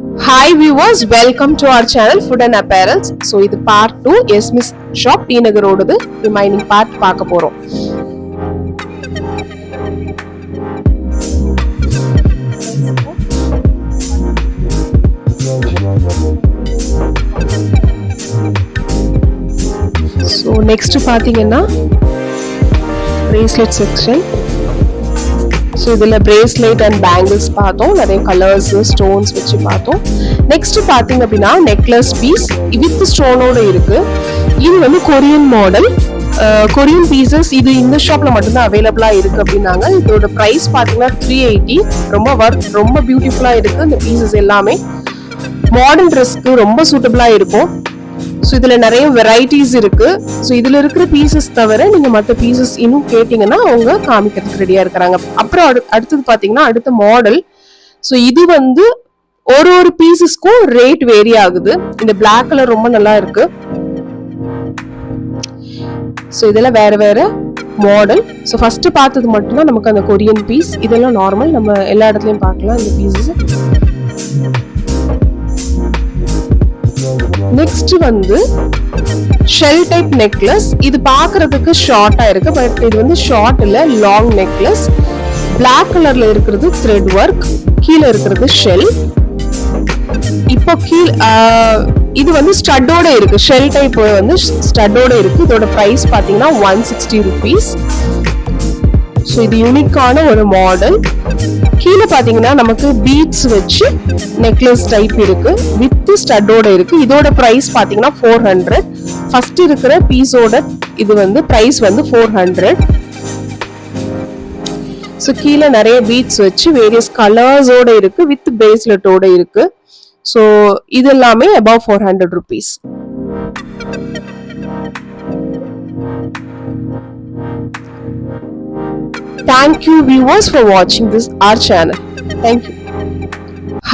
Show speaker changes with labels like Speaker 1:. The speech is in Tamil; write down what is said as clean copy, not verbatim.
Speaker 1: Hi viewers, welcome to our channel Food and Apparels. So இது part 2 Yesmis shop T Nagar ஓடுது. Remaining part பார்க்க போறோம். So next பாத்தீங்கன்னா bracelet section. ஸோ இதில் பிரேஸ்லெட் அண்ட் பேங்கிள்ஸ் பார்த்தோம், நிறைய கலர்ஸ் ஸ்டோன்ஸ் வச்சு பார்த்தோம். நெக்ஸ்ட் பார்த்தீங்க அப்படின்னா நெக்லஸ் பீஸ் வித் ஸ்டோனோட இருக்கு. இது வந்து கொரியன் மாடல், கொரியன் பீசஸ். இது இந்த ஷாப்ல மட்டும்தான் அவைலபிளா இருக்கு அப்படின்னாங்க. இதோட ப்ரைஸ் பார்த்தீங்கன்னா 380. ரொம்ப பியூட்டிஃபுல்லா இருக்கு. இந்த பீசஸ் எல்லாமே மாடர்ன் ட்ரெஸ்க்கு ரொம்ப சூட்டபிளா இருக்கும். ஸோ இதில் நிறைய வெரைட்டிஸ் இருக்கு. ஸோ இதில் இருக்கிற பீசஸ் தவிர நீங்கள் மற்ற பீசஸ் இன்னும் கேட்டிங்கன்னா அவங்க காமிக்கிறதுக்கு ரெடியாக இருக்கிறாங்க. அப்புறம் அடுத்தது பார்த்தீங்கன்னா அடுத்த மாடல். ஸோ இது வந்து ஒரு பீசஸ்க்கும் ரேட் வேரி ஆகுது. இந்த பிளாக் கலர் ரொம்ப நல்லா இருக்கு. ஸோ இதெல்லாம் வேற வேற மாடல். ஸோ ஃபர்ஸ்ட் பார்த்தது மட்டும்தான் நமக்கு அந்த கொரியன் பீஸ். இதெல்லாம் நார்மல், நம்ம எல்லா இடத்துலையும் பார்க்கலாம் இந்த பீசஸ். நெக்ஸ்ட் வந்து ஷெல் டைப் நெக்லஸ். இது பாக்குறதுக்கு ஷார்ட்டா இருக்கு, பட் இது வந்து ஷார்ட் இல்ல, லாங் நெக்லஸ். பிளாக் கலர்ல இருக்கிறது த்ரெட் ஒர்க், கீழே இருக்கிறது ஷெல். இப்போ இது வந்து ஸ்டட்டோட இருக்கு. ஷெல் டைப் வந்து ஸ்டட்டோட இருக்கு. இதோட பிரைஸ் பாத்தீங்கன்னா 160 rupees. ஸோ இது யூனிக்கான ஒரு மாடல். கீழே பாத்தீங்கன்னா நமக்கு பீட்ஸ் வச்சு நெக்லஸ் டைப் இருக்கு, வித் ஸ்டட்டோட இருக்கு. இதோட பிரைஸ் பாத்தீங்கன்னா 400. ஃபர்ஸ்ட் இருக்கிற பீஸோட இது வந்து பிரைஸ் வந்து 400. ஸோ கீழே நிறைய பீட்ஸ் வச்சு வேரியஸ் கலர்ஸோட இருக்கு, வித் பிரேஸ்லெட்டோட இருக்கு. ஸோ இது எல்லாமே above 400 rupees. Thank you viewers for watching our channel. Thank you.